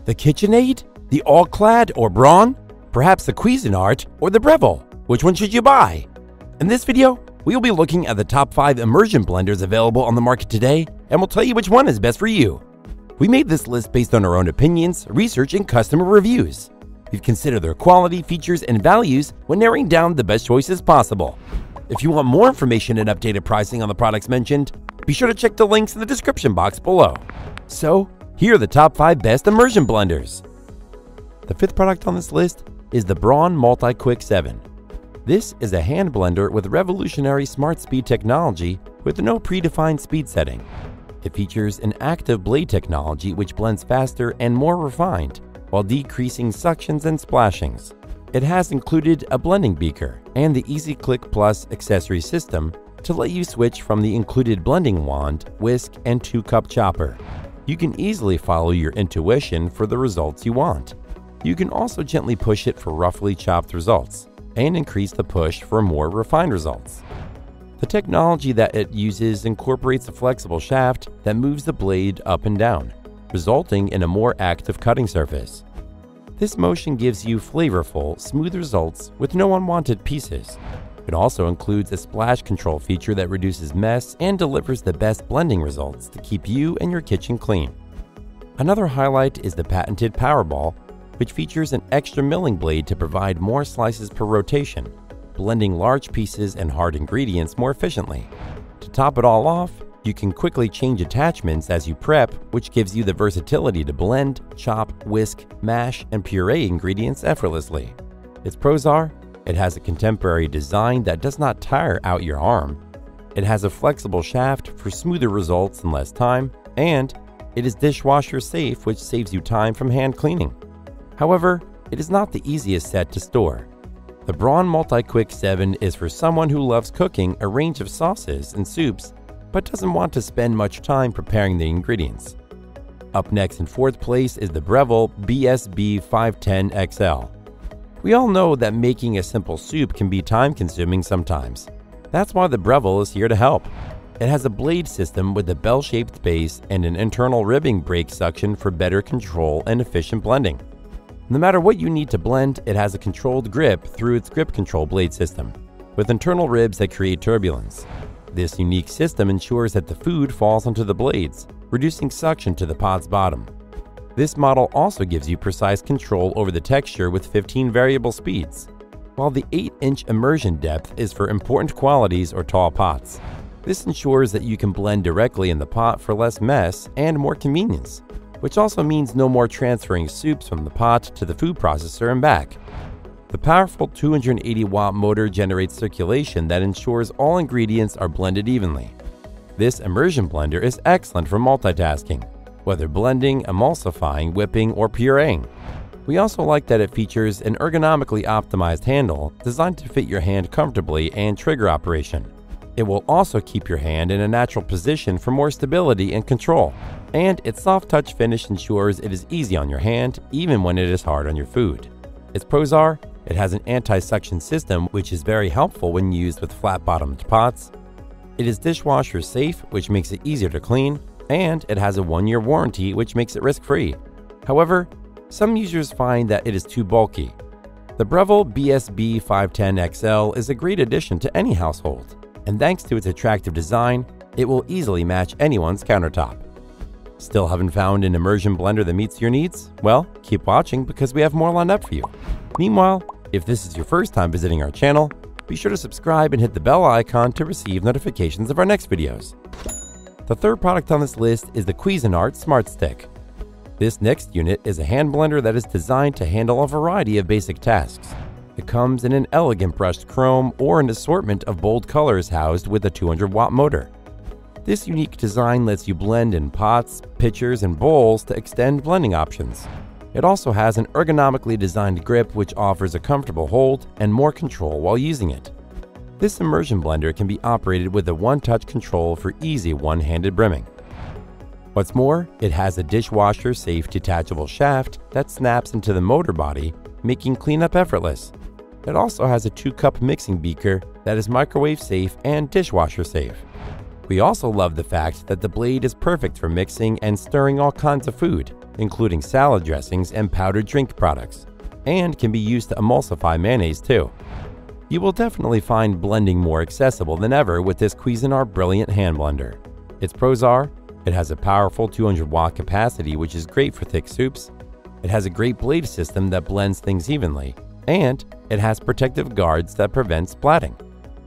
The KitchenAid? The All-Clad or Braun? Perhaps the Cuisinart or the Breville? Which one should you buy? In this video, we will be looking at the top 5 immersion blenders available on the market today, and we'll tell you which one is best for you. We made this list based on our own opinions, research, and customer reviews. We've considered their quality, features, and values when narrowing down the best choices possible. If you want more information and updated pricing on the products mentioned, be sure to check the links in the description box below. So, here are the top 5 best immersion blenders. The 5th product on this list is the Braun Multi-Quick 7. This is a hand blender with revolutionary smart speed technology with no predefined speed setting. It features an active blade technology which blends faster and more refined while decreasing suctions and splashings. It has included a blending beaker and the Easy Click Plus accessory system to let you switch from the included blending wand, whisk, and 2-cup chopper. You can easily follow your intuition for the results you want. You can also gently push it for roughly chopped results and increase the push for more refined results. The technology that it uses incorporates a flexible shaft that moves the blade up and down, resulting in a more active cutting surface. This motion gives you flavorful, smooth results with no unwanted pieces. It also includes a splash control feature that reduces mess and delivers the best blending results to keep you and your kitchen clean. Another highlight is the patented Power Ball, which features an extra milling blade to provide more slices per rotation, blending large pieces and hard ingredients more efficiently. To top it all off, you can quickly change attachments as you prep, which gives you the versatility to blend, chop, whisk, mash, and puree ingredients effortlessly. Its pros are: it has a contemporary design that does not tire out your arm, it has a flexible shaft for smoother results in less time, and it is dishwasher-safe, which saves you time from hand cleaning. However, it is not the easiest set to store. The Braun Multi-Quick 7 is for someone who loves cooking a range of sauces and soups, but doesn't want to spend much time preparing the ingredients. Up next in 4th place is the Breville BSB510XL. We all know that making a simple soup can be time-consuming sometimes. That's why the Breville is here to help. It has a blade system with a bell-shaped base and an internal ribbing brake suction for better control and efficient blending. No matter what you need to blend, it has a controlled grip through its grip control blade system, with internal ribs that create turbulence. This unique system ensures that the food falls onto the blades, reducing suction to the pot's bottom. This model also gives you precise control over the texture with 15 variable speeds, while the 8-inch immersion depth is for important qualities or tall pots. This ensures that you can blend directly in the pot for less mess and more convenience, which also means no more transferring soups from the pot to the food processor and back. The powerful 280-watt motor generates circulation that ensures all ingredients are blended evenly. This immersion blender is excellent for multitasking, whether blending, emulsifying, whipping, or pureeing. We also like that it features an ergonomically optimized handle designed to fit your hand comfortably and trigger operation. It will also keep your hand in a natural position for more stability and control. And its soft touch finish ensures it is easy on your hand, even when it is hard on your food. Its pros are: it has an anti-suction system, which is very helpful when used with flat-bottomed pots. It is dishwasher-safe, which makes it easier to clean. And it has a 1-year warranty, which makes it risk-free. However, some users find that it is too bulky. The Breville BSB510XL is a great addition to any household, and thanks to its attractive design, it will easily match anyone's countertop. Still haven't found an immersion blender that meets your needs? Well, keep watching because we have more lined up for you. Meanwhile, if this is your first time visiting our channel, be sure to subscribe and hit the bell icon to receive notifications of our next videos. The 3rd product on this list is the Cuisinart SmartStick. This next unit is a hand blender that is designed to handle a variety of basic tasks. It comes in an elegant brushed chrome or an assortment of bold colors housed with a 200-watt motor. This unique design lets you blend in pots, pitchers, and bowls to extend blending options. It also has an ergonomically designed grip which offers a comfortable hold and more control while using it. This immersion blender can be operated with a one-touch control for easy one-handed brimming. What's more, it has a dishwasher-safe detachable shaft that snaps into the motor body, making cleanup effortless. It also has a 2-cup mixing beaker that is microwave-safe and dishwasher-safe. We also love the fact that the blade is perfect for mixing and stirring all kinds of food, including salad dressings and powdered drink products, and can be used to emulsify mayonnaise too. You will definitely find blending more accessible than ever with this Cuisinart Brilliant Hand Blender. Its pros are, it has a powerful 200-watt capacity, which is great for thick soups. It has a great blade system that blends things evenly, and it has protective guards that prevent splatting.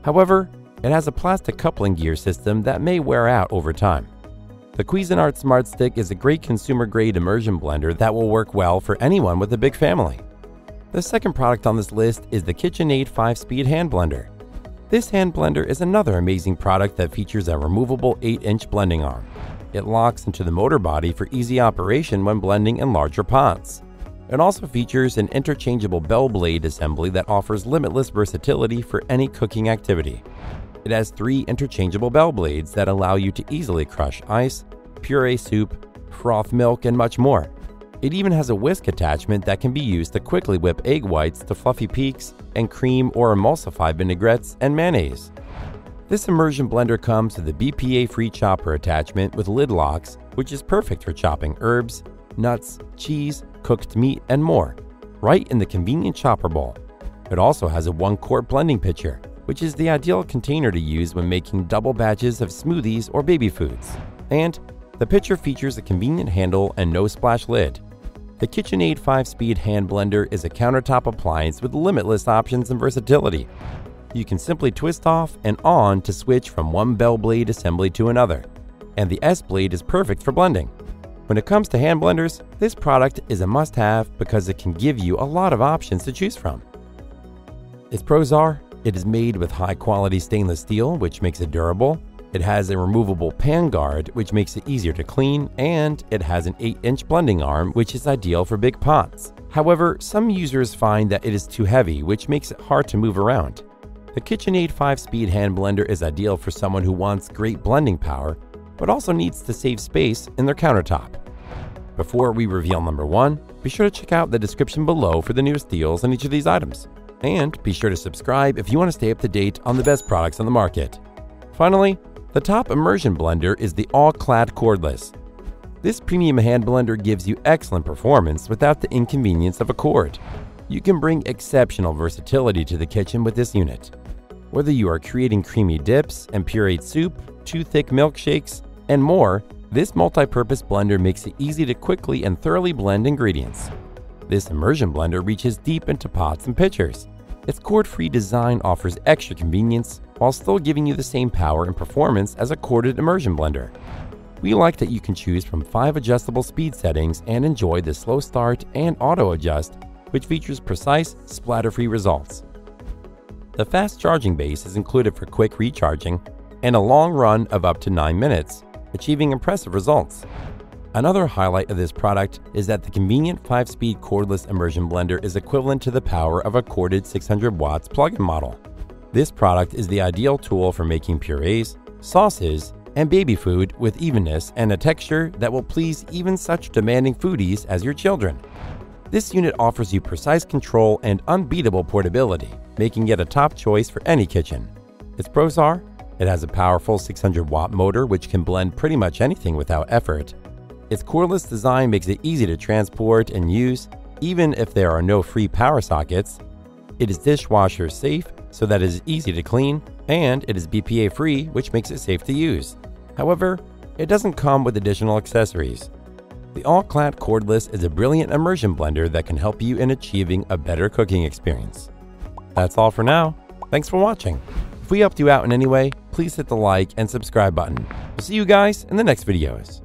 However, it has a plastic coupling gear system that may wear out over time. The Cuisinart SmartStick is a great consumer-grade immersion blender that will work well for anyone with a big family. The second product on this list is the KitchenAid 5-speed hand blender. This hand blender is another amazing product that features a removable 8-inch blending arm. It locks into the motor body for easy operation when blending in larger pots. It also features an interchangeable bell blade assembly that offers limitless versatility for any cooking activity. It has 3 interchangeable bell blades that allow you to easily crush ice, puree soup, froth milk, and much more. It even has a whisk attachment that can be used to quickly whip egg whites to fluffy peaks and cream or emulsify vinaigrettes and mayonnaise. This immersion blender comes with a BPA-free chopper attachment with lid locks, which is perfect for chopping herbs, nuts, cheese, cooked meat, and more, right in the convenient chopper bowl. It also has a 1-quart blending pitcher, which is the ideal container to use when making double batches of smoothies or baby foods. And the pitcher features a convenient handle and no-splash lid. The KitchenAid 5-speed hand blender is a countertop appliance with limitless options and versatility. You can simply twist off and on to switch from one bell blade assembly to another, and the S blade is perfect for blending. When it comes to hand blenders, this product is a must-have because it can give you a lot of options to choose from. Its pros are, it is made with high-quality stainless steel, which makes it durable. It has a removable pan guard, which makes it easier to clean, and it has an 8-inch blending arm, which is ideal for big pots. However, some users find that it is too heavy, which makes it hard to move around. The KitchenAid 5-speed hand blender is ideal for someone who wants great blending power, but also needs to save space in their countertop. Before we reveal number 1, be sure to check out the description below for the newest deals on each of these items. And be sure to subscribe if you want to stay up to date on the best products on the market. Finally, the top immersion blender is the All-Clad Cordless. This premium hand blender gives you excellent performance without the inconvenience of a cord. You can bring exceptional versatility to the kitchen with this unit. Whether you are creating creamy dips and pureed soup, too thick milkshakes, and more, this multi-purpose blender makes it easy to quickly and thoroughly blend ingredients. This immersion blender reaches deep into pots and pitchers. Its cord-free design offers extra convenience while still giving you the same power and performance as a corded immersion blender. We like that you can choose from 5 adjustable speed settings and enjoy the slow start and auto adjust, which features precise, splatter-free results. The fast charging base is included for quick recharging and a long run of up to 9 minutes, achieving impressive results. Another highlight of this product is that the convenient 5-speed cordless immersion blender is equivalent to the power of a corded 600 watts plug-in model. This product is the ideal tool for making purees, sauces, and baby food with evenness and a texture that will please even such demanding foodies as your children. This unit offers you precise control and unbeatable portability, making it a top choice for any kitchen. Its pros are, it has a powerful 600-watt motor which can blend pretty much anything without effort. Its cordless design makes it easy to transport and use, even if there are no free power sockets. It is dishwasher-safe, so that it is easy to clean, and it is BPA-free, which makes it safe to use. However, it doesn't come with additional accessories. The All-Clad Cordless is a brilliant immersion blender that can help you in achieving a better cooking experience. That's all for now. Thanks for watching. If we helped you out in any way, please hit the like and subscribe button. We'll see you guys in the next videos.